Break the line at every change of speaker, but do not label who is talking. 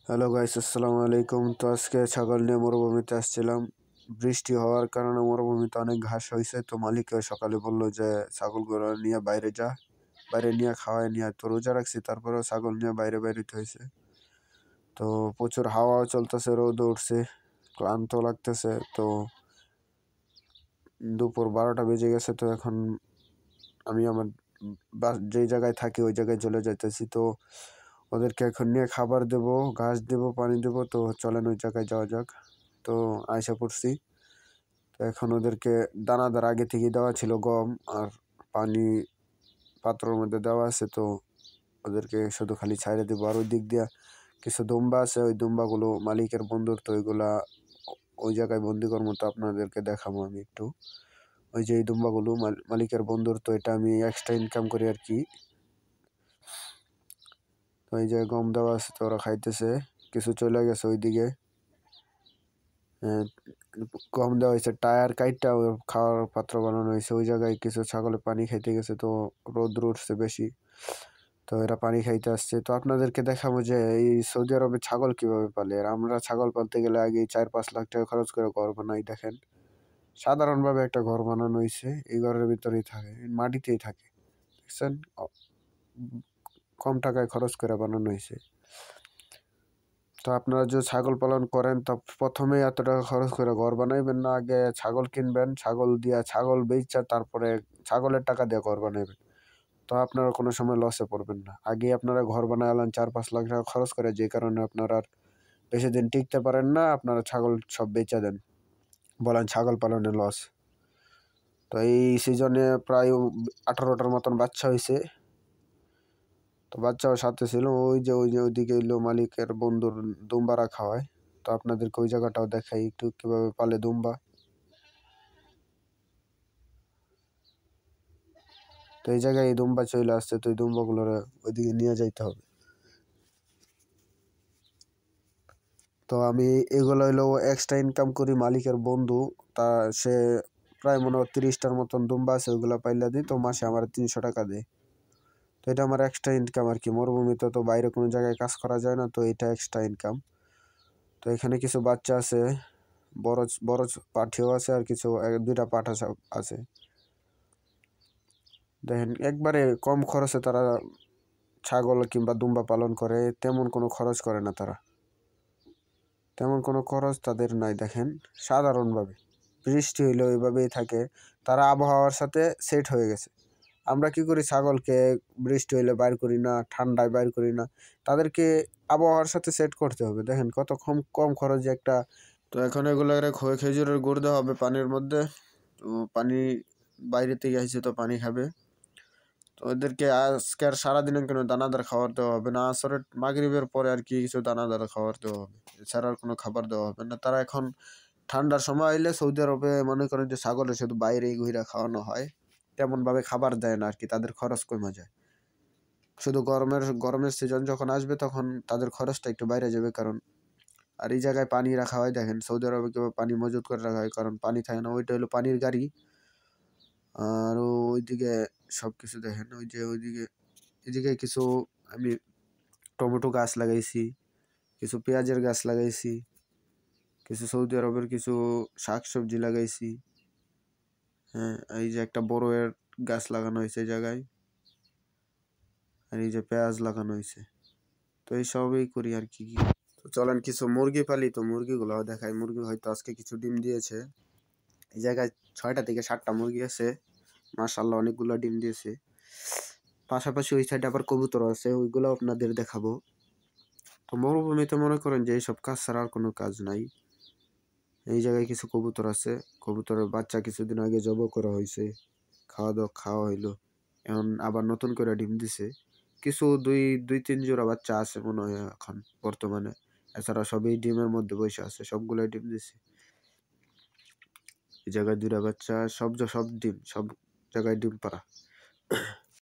Hello guys, আসসালামু আলাইকুম। তো আজকে ছাগল নিয়ে মরুভূমিতে আসছিলাম। বৃষ্টি হওয়ার কারণে মরুভূমিতে অনেক ঘাস হয়েছে। তো মালিককে সকালে বললো যে ছাগলগুলো নিয়ে বাইরে যা, বাইরে নিয়ে খাওয়াই নিয়ে। তো রোজা রাখছি, তারপরেও ছাগল নিয়ে বাইরে বাইরে হয়েছে। তো প্রচুর হাওয়াও চলতেছে, রোদ উঠছে, ক্লান্ত লাগতেছে। তো দুপুর 12টা বেজে গেছে। তো এখন আমি আমার যেই জায়গায় থাকি ওই জায়গায় চলে যাইতেছি। তো ওদেরকে এখন নিয়ে খাবার দেবো, ঘাস দেবো, পানি দেবো। তো চলেন ওই জায়গায় যাওয়া যাক। তো আয়সা পড়ছি। তো এখন ওদেরকে দানাদার আগে থেকে দেওয়া ছিল, গম আর পানি পাত্রের মধ্যে দেওয়া আছে। তো ওদেরকে শুধু খালি ছাইড়ে দেবো। আর ওই দিক দিয়ে কিছু দুম্বা আছে, ওই দুম্বাগুলো মালিকের বন্ধুর। তো ওইগুলা ওই জায়গায় বন্দি করার মতো আপনাদেরকে দেখাবো আমি একটু। ওই যে এই দুম্বাগুলো মালিকের বন্ধুর। তো এটা আমি এক্সট্রা ইনকাম করি আর কি। তো এই যে গম দেওয়া আছে, তো ওরা খাইতেছে। কিছু চলে গেছে ওইদিকে। গম দেওয়া হয়েছে, টায়ার কাইটটা খাওয়ার পাত্র বানানো হয়েছে। ওই জায়গায় কিছু ছাগলে পানি খাইতে গেছে। তো রোদ্র উঠছে বেশি, তো এরা পানি খাইতে আসছে। তো আপনাদেরকে দেখাবো যে এই সৌদি আরবে ছাগল কিভাবে পালে। আর আমরা ছাগল পালতে গেলে আগে 4-5 লাখ টাকা খরচ করে ঘর বানাই। দেখেন, সাধারণভাবে একটা ঘর বানানো হয়েছে, এই ঘরের ভিতরেই থাকে, মাটিতেই থাকে। দেখছেন, কম টাকায় খরচ করে বানানো হয়েছে। তো আপনারা যদি ছাগল পালন করেন, তো প্রথমে এত টাকা খরচ করে ঘর বানাইবেন না। আগে ছাগল কিনবেন, ছাগল দিয়া ছাগল বেচা, তারপরে ছাগলের টাকা দিয়ে ঘর বানাইবেন। তো আপনারা কোনো সময় লসে পড়বেন না। আগে আপনারা ঘর বানালেন 4-5 লাখ টাকা খরচ করে, যে কারণে আপনারা আর বেশি দিন টিকতে পারেন না। আপনারা ছাগল সব বেচা দেন, বলেন ছাগল পালনে লস। তো এই সিজনে প্রায় 18টার মতন বাচ্চা হয়েছে। তো বাচ্চাও সাথে ছিল। ওই যে ওইদিকে এলো মালিকের বন্ধুর দুম্বা রাখা হয়। তো আপনাদেরকে ওই জায়গাটাও দেখাই একটু, কিভাবে পালে দুম্বা। তো এই জায়গায় এই দুম্বা চলে আসছে। তো এই দুম্বাগুলোর ওইদিকে নিয়ে যাইতে হবে। তো আমি এগুলো হইলো এক্সট্রা ইনকাম করি মালিকের বন্ধু। তা সে প্রায় মনে হয় 30টার মতন দুম্বা আছে, ওইগুলো পাইলা দিই। তো মাসে আমার 300 টাকা দেয়। তো এটা আমার এক্সট্রা ইনকাম আর কি। মরুভূমিতে তো বাইরে কোনো জায়গায় কাজ করা যায় না, তো এটা এক্সট্রা ইনকাম। তো এখানে কিছু বাচ্চা আছে, বড় বড় পাঠিও আছে, আর কিছু 2টা পাঠা আছে। দেখেন, একবারে কম খরচে তারা ছাগল কিংবা দুম্বা পালন করে। তেমন কোনো খরচ করে না তারা, তেমন কোনো খরচ তাদের নাই। দেখেন, সাধারণভাবে বৃষ্টি হইলে ওইভাবেই থাকে। তারা আবহাওয়ার সাথে সেট হয়ে গেছে। আমরা কি করি, ছাগলকে বৃষ্টি হইলে বাইর করি না, ঠান্ডায় বাইর করি না। তাদেরকে আবহাওয়ার সাথে সেট করতে হবে। দেখেন কত কম কম খরচে একটা। তো এখন এগুলো খেজুরের গুড় দেওয়া হবে পানির মধ্যে। তো পানি বাইরে থেকে আসছে, তো পানি খাবে। তো ওদেরকে আজকে আর সারাদিনে কোনো দানাদার খাবার দেওয়া হবে না। আসরে মাগরিবের পরে আর কি কিছু দানাদার খাবার দেওয়া হবে, এছাড়া আর কোনো খাবার দেওয়া হবে না। তারা এখন ঠান্ডার সময় আইলে সৌদি আরবে মনে করেন যে ছাগলের শুধু বাইরেই ঘুরে খাওয়ানো হয়, তেমন ভাবে খাবার দেয় না আর কি। তাদের খরচ কমে যায়। শুধু গরমের সিজন যখন আসবে তখন তাদের খরচটা একটু বাইরে যাবে। কারণ আর এই জায়গায় পানি রাখা হয়। দেখেন সৌদি আরবে কিভাবে পানি মজুত করে রাখা হয়, কারণ পানি থাকে না। ওইটা হলো পানির গাড়ি। আর ওইদিকে সবকিছু দেখেন, ওই যে ওইদিকে এদিকে কিছু আমি টমেটো গাছ লাগাইছি, কিছু পেঁয়াজের গাছ লাগাইছি, কিছু সৌদি আরবের কিছু শাক সবজি লাগাইছি। হ্যাঁ, এই যে একটা বড়ের গাছ লাগানো হয়েছে এই জায়গায়, আর এই যে পেঁয়াজ লাগানো হয়েছে। তো এই সবই করি আর কি। তো চলেন কিছু মুরগি পালি, তো মুরগিগুলো দেখাই। মুরগি হয়তো আজকে কিছু ডিম দিয়েছে। এই জায়গায় 6টা থেকে 7টা মুরগি আছে, মাশাআল্লাহ অনেকগুলো ডিম দিয়েছে। পাশাপাশি ওই সাইডে আবার কবুতর আছে, ওইগুলো আপনাদের দেখাবো। তো মরুভূমিতে মনে করেন যে এইসব কাজ ছাড়া আর কোনো কাজ নাই। এই জায়গায় কিছু কবুতর আছে, কবুতরের বাচ্চা কিছুদিন আগে জব করা হয়েছে, খাওয়া হইলো। এখন আবার নতুন করে ডিম দিছে। কিছু দুই 3 জোড়া বাচ্চা আছে মনে হয় এখন বর্তমানে। এছাড়া সবই ডিমের মধ্যে বসে আছে, সবগুলাই ডিম দিছে। এই জায়গায় 2টা বাচ্চা, সব ডিম, সব জায়গায় ডিম পাড়া।